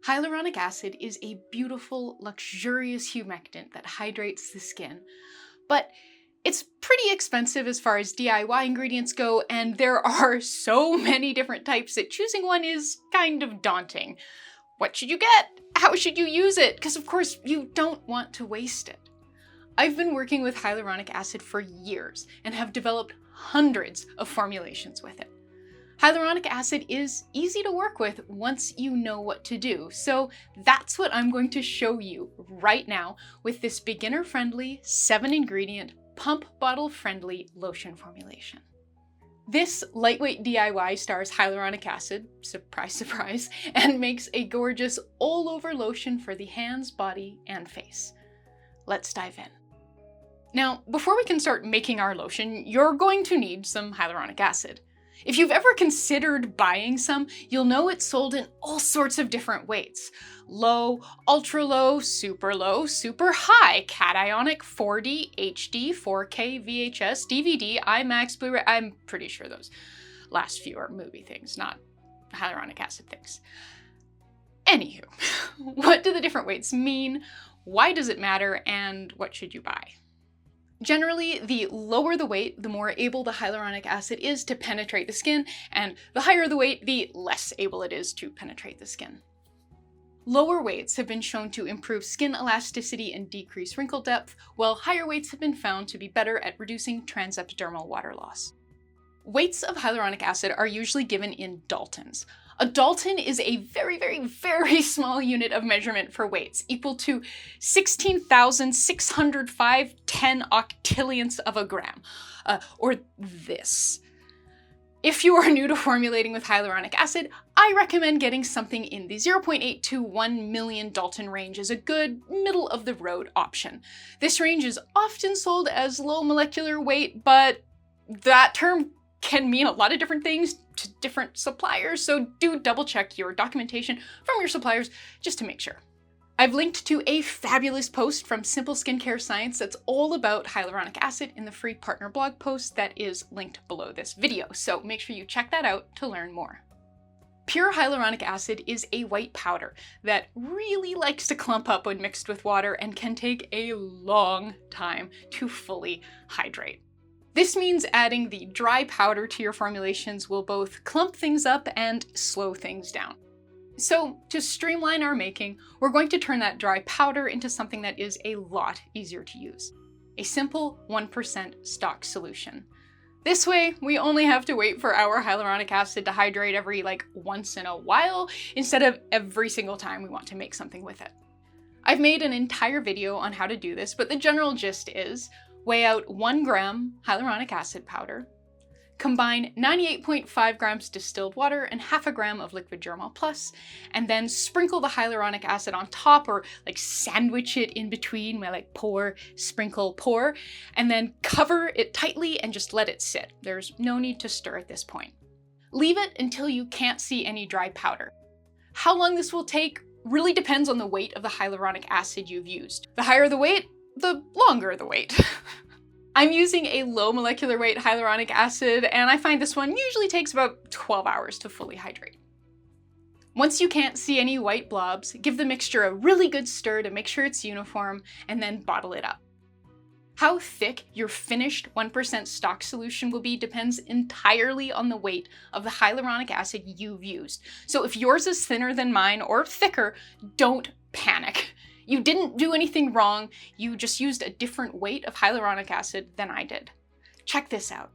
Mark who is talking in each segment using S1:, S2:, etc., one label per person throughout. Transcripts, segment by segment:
S1: Hyaluronic acid is a beautiful, luxurious humectant that hydrates the skin, but it's pretty expensive as far as DIY ingredients go, and there are so many different types that choosing one is kind of daunting. What should you get? How should you use it? Because of course you don't want to waste it. I've been working with hyaluronic acid for years and have developed hundreds of formulations with it. Hyaluronic acid is easy to work with once you know what to do, so that's what I'm going to show you right now with this beginner-friendly, 7-ingredient, pump bottle-friendly lotion formulation. This lightweight DIY stars hyaluronic acid, surprise surprise, and makes a gorgeous all-over lotion for the hands, body, and face. Let's dive in. Now, before we can start making our lotion, you're going to need some hyaluronic acid. If you've ever considered buying some, you'll know it's sold in all sorts of different weights. Low, ultra low, super high, cationic, 4D, HD, 4K, VHS, DVD, IMAX, Blu-ray. I'm pretty sure those last few are movie things, not hyaluronic acid things. Anywho, what do the different weights mean? Why does it matter? And what should you buy? Generally, the lower the weight, the more able the hyaluronic acid is to penetrate the skin, and the higher the weight, the less able it is to penetrate the skin. Lower weights have been shown to improve skin elasticity and decrease wrinkle depth, while higher weights have been found to be better at reducing transepidermal water loss. Weights of hyaluronic acid are usually given in Daltons. A Dalton is a very small unit of measurement for weights, equal to 16,605 10 octillionths of a gram, or this. If you are new to formulating with hyaluronic acid, I recommend getting something in the 0.8 to 1 million Dalton range as a good middle-of-the-road option. This range is often sold as low molecular weight, but that term can mean a lot of different things to different suppliers, so do double check your documentation from your suppliers just to make sure. I've linked to a fabulous post from Simple Skincare Science that's all about hyaluronic acid in the free partner blog post that is linked below this video, so make sure you check that out to learn more. Pure hyaluronic acid is a white powder that really likes to clump up when mixed with water and can take a long time to fully hydrate. This means adding the dry powder to your formulations will both clump things up and slow things down. So to streamline our making, we're going to turn that dry powder into something that is a lot easier to use. A simple 1% stock solution. This way, we only have to wait for our hyaluronic acid to hydrate every once in a while, instead of every single time we want to make something with it. I've made an entire video on how to do this, but the general gist is, weigh out 1 gram hyaluronic acid powder, combine 98.5 grams distilled water and half a gram of liquid Germall Plus, and then sprinkle the hyaluronic acid on top, or sandwich it in between, pour, sprinkle, pour, and then cover it tightly and just let it sit. There's no need to stir at this point. Leave it until you can't see any dry powder. How long this will take really depends on the weight of the hyaluronic acid you've used. The higher the weight, the longer the wait. I'm using a low molecular weight hyaluronic acid, and I find this one usually takes about 12 hours to fully hydrate. Once you can't see any white blobs, give the mixture a really good stir to make sure it's uniform, and then bottle it up. How thick your finished 1% stock solution will be depends entirely on the weight of the hyaluronic acid you've used. So if yours is thinner than mine or thicker, don't panic. You didn't do anything wrong, you just used a different weight of hyaluronic acid than I did. Check this out.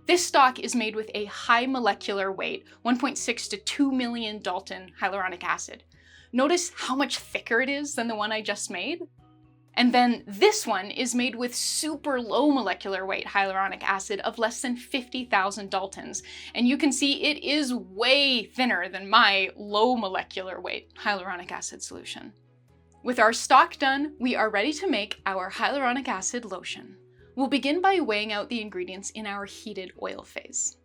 S1: This stock is made with a high molecular weight, 1.6 to 2 million Dalton hyaluronic acid. Notice how much thicker it is than the one I just made? And then this one is made with super low molecular weight hyaluronic acid of less than 50,000 Daltons, and you can see it is way thinner than my low molecular weight hyaluronic acid solution. With our stock done, we are ready to make our hyaluronic acid lotion. We'll begin by weighing out the ingredients in our heated oil phase.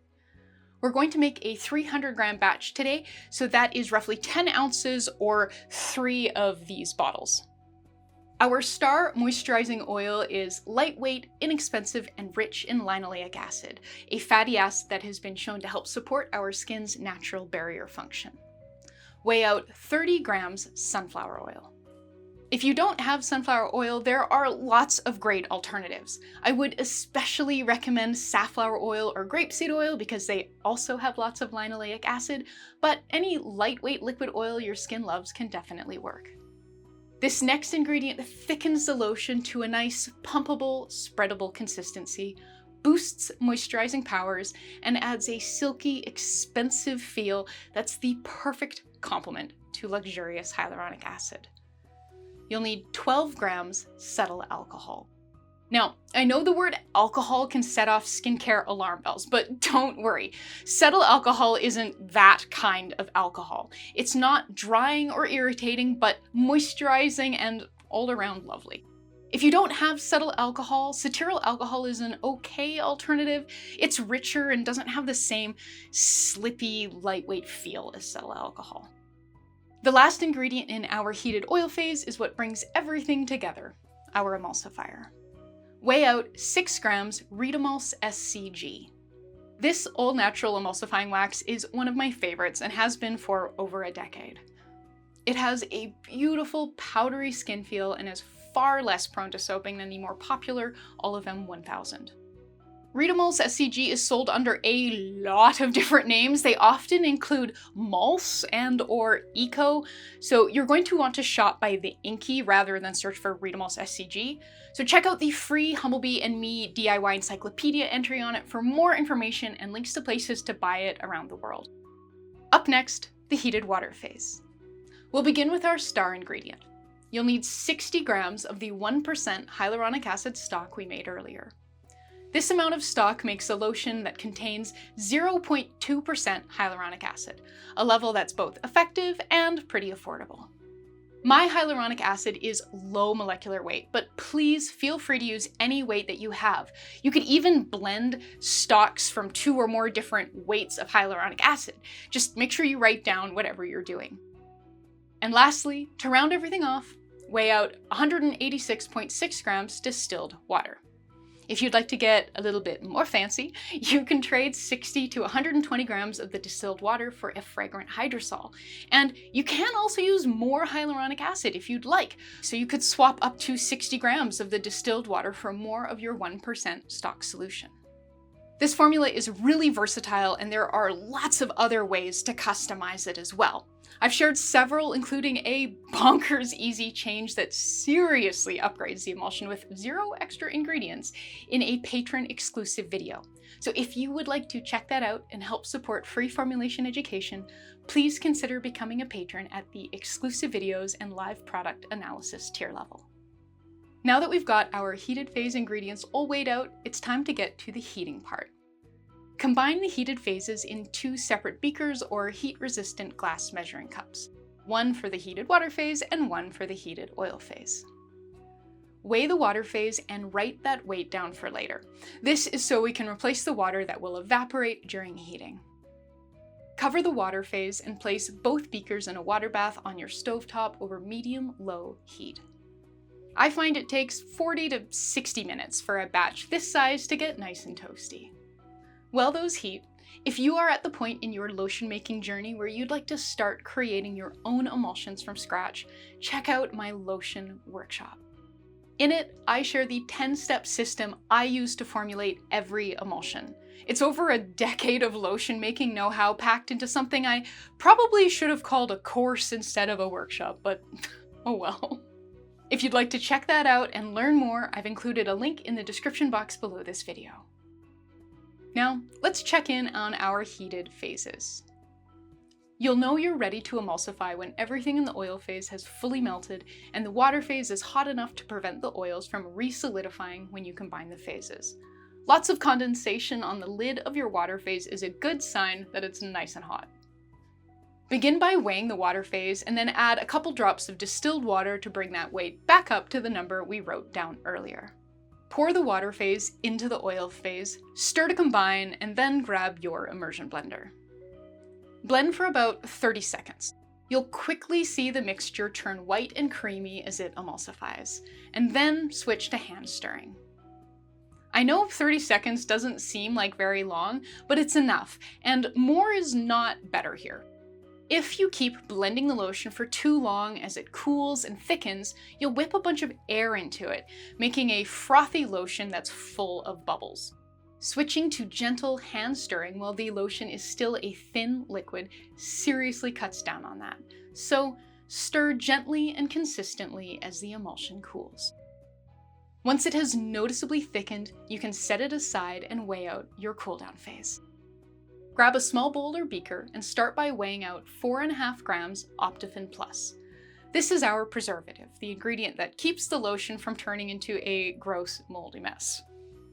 S1: We're going to make a 300 gram batch today, so that is roughly 10 ounces or 3 of these bottles. Our star moisturizing oil is lightweight, inexpensive, and rich in linoleic acid, a fatty acid that has been shown to help support our skin's natural barrier function. Weigh out 30 grams sunflower oil. If you don't have sunflower oil, there are lots of great alternatives. I would especially recommend safflower oil or grapeseed oil because they also have lots of linoleic acid, but any lightweight liquid oil your skin loves can definitely work. This next ingredient thickens the lotion to a nice, pumpable, spreadable consistency, boosts moisturizing powers, and adds a silky, expensive feel that's the perfect complement to luxurious hyaluronic acid. You'll need 12 grams cetyl alcohol. Now, I know the word alcohol can set off skincare alarm bells, but don't worry. Cetyl alcohol isn't that kind of alcohol. It's not drying or irritating, but moisturizing and all around lovely. If you don't have cetyl alcohol, cetearyl alcohol is an okay alternative. It's richer and doesn't have the same slippy, lightweight feel as cetyl alcohol. The last ingredient in our heated oil phase is what brings everything together, our emulsifier. Weigh out 6 grams Ritamulse SCG. This all-natural emulsifying wax is one of my favorites and has been for over a decade. It has a beautiful powdery skin feel and is far less prone to soaping than the more popular Olivem 1000. Ritamulse SCG is sold under a lot of different names. They often include Mulse and or Eco, so you're going to want to shop by the INCI rather than search for Ritamulse SCG. So check out the free Humblebee and Me DIY encyclopedia entry on it for more information and links to places to buy it around the world. Up next, the heated water phase. We'll begin with our star ingredient. You'll need 60 grams of the 1% hyaluronic acid stock we made earlier. This amount of stock makes a lotion that contains 0.2% hyaluronic acid, a level that's both effective and pretty affordable. My hyaluronic acid is low molecular weight, but please feel free to use any weight that you have. You could even blend stocks from 2 or more different weights of hyaluronic acid. Just make sure you write down whatever you're doing. And lastly, to round everything off, weigh out 186.6 grams distilled water. If you'd like to get a little bit more fancy, you can trade 60 to 120 grams of the distilled water for a fragrant hydrosol. And you can also use more hyaluronic acid if you'd like. So you could swap up to 60 grams of the distilled water for more of your 1% stock solution. This formula is really versatile and there are lots of other ways to customize it as well. I've shared several, including a bonkers easy change that seriously upgrades the emulsion with 0 extra ingredients in a patron exclusive video. So if you would like to check that out and help support free formulation education, please consider becoming a patron at the exclusive videos and live product analysis tier level. Now that we've got our heated phase ingredients all weighed out, it's time to get to the heating part. Combine the heated phases in 2 separate beakers or heat-resistant glass measuring cups, one for the heated water phase and one for the heated oil phase. Weigh the water phase and write that weight down for later. This is so we can replace the water that will evaporate during heating. Cover the water phase and place both beakers in a water bath on your stovetop over medium-low heat. I find it takes 40 to 60 minutes for a batch this size to get nice and toasty. While those heat, if you are at the point in your lotion making journey where you'd like to start creating your own emulsions from scratch, check out my lotion workshop. In it, I share the 10-step system I use to formulate every emulsion. It's over a decade of lotion making know-how packed into something I probably should have called a course instead of a workshop, but oh well. If you'd like to check that out and learn more, I've included a link in the description box below this video. Now, let's check in on our heated phases. You'll know you're ready to emulsify when everything in the oil phase has fully melted and the water phase is hot enough to prevent the oils from re-solidifying when you combine the phases. Lots of condensation on the lid of your water phase is a good sign that it's nice and hot. Begin by weighing the water phase and then add a couple drops of distilled water to bring that weight back up to the number we wrote down earlier. Pour the water phase into the oil phase, stir to combine, and then grab your immersion blender. Blend for about 30 seconds. You'll quickly see the mixture turn white and creamy as it emulsifies, and then switch to hand stirring. I know 30 seconds doesn't seem like very long, but it's enough, and more is not better here. If you keep blending the lotion for too long as it cools and thickens, you'll whip a bunch of air into it, making a frothy lotion that's full of bubbles. Switching to gentle hand stirring while the lotion is still a thin liquid seriously cuts down on that. So stir gently and consistently as the emulsion cools. Once it has noticeably thickened, you can set it aside and weigh out your cooldown phase. Grab a small bowl or beaker and start by weighing out 4.5 grams Optiphen Plus. This is our preservative, the ingredient that keeps the lotion from turning into a gross, moldy mess.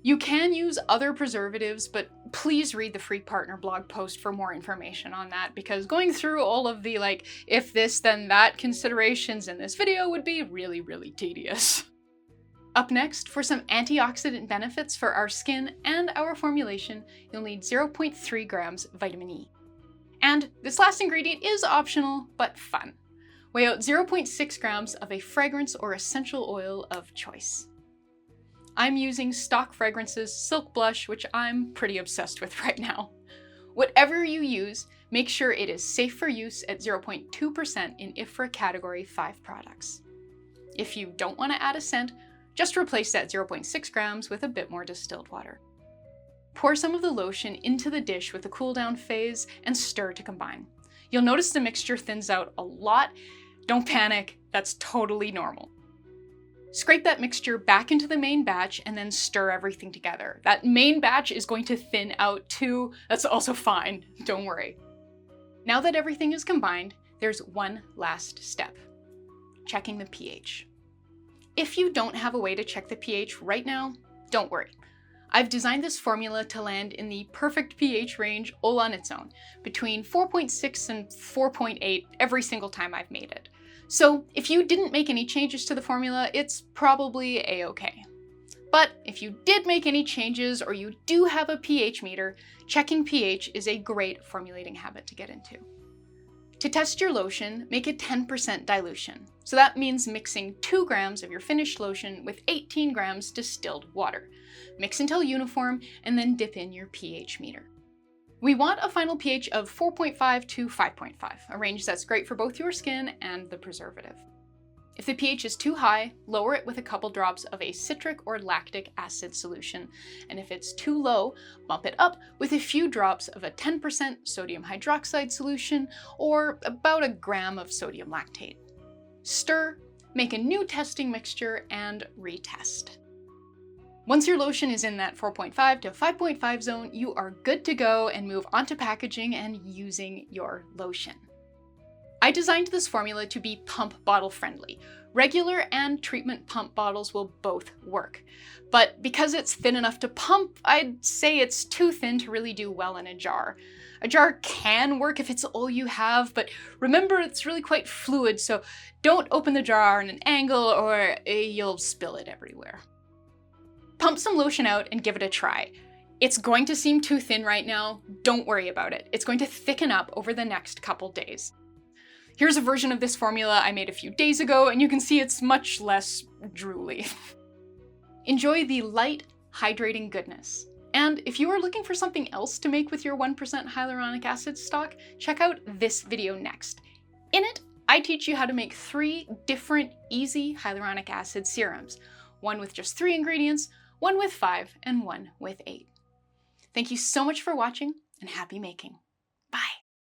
S1: You can use other preservatives, but please read the Free Partner blog post for more information on that, because going through all of the if this then that considerations in this video would be really, really tedious. Up next, for some antioxidant benefits for our skin and our formulation, you'll need 0.3 grams vitamin E. And this last ingredient is optional, but fun. Weigh out 0.6 grams of a fragrance or essential oil of choice. I'm using Stock Fragrance's Silk Blush, which I'm pretty obsessed with right now. Whatever you use, make sure it is safe for use at 0.2% in IFRA Category 5 products. If you don't want to add a scent, just replace that 0.6 grams with a bit more distilled water. Pour some of the lotion into the dish with the cool down phase and stir to combine. You'll notice the mixture thins out a lot. Don't panic, that's totally normal. Scrape that mixture back into the main batch and then stir everything together. That main batch is going to thin out too. That's also fine, don't worry. Now that everything is combined, there's one last step: checking the pH. If you don't have a way to check the pH right now, don't worry. I've designed this formula to land in the perfect pH range all on its own, between 4.6 and 4.8 every single time I've made it. So if you didn't make any changes to the formula, it's probably a-okay. But if you did make any changes or you do have a pH meter, checking pH is a great formulating habit to get into. To test your lotion, make a 10% dilution. So that means mixing 2 grams of your finished lotion with 18 grams distilled water. Mix until uniform and then dip in your pH meter. We want a final pH of 4.5 to 5.5, a range that's great for both your skin and the preservative. If the pH is too high, lower it with a couple drops of a citric or lactic acid solution, and if it's too low, bump it up with a few drops of a 10% sodium hydroxide solution or about a gram of sodium lactate. Stir, make a new testing mixture, and retest. Once your lotion is in that 4.5 to 5.5 zone, you are good to go and move on to packaging and using your lotion. I designed this formula to be pump bottle friendly. Regular and treatment pump bottles will both work. But because it's thin enough to pump, I'd say it's too thin to really do well in a jar. A jar can work if it's all you have, but remember it's really quite fluid, so don't open the jar on an angle or you'll spill it everywhere. Pump some lotion out and give it a try. It's going to seem too thin right now. Don't worry about it. It's going to thicken up over the next couple days. Here's a version of this formula I made a few days ago, and you can see it's much less drooly. Enjoy the light, hydrating goodness. And if you are looking for something else to make with your 1% hyaluronic acid stock, check out this video next. In it, I teach you how to make 3 different easy hyaluronic acid serums. One with just 3 ingredients, one with 5, and one with 8. Thank you so much for watching, and happy making.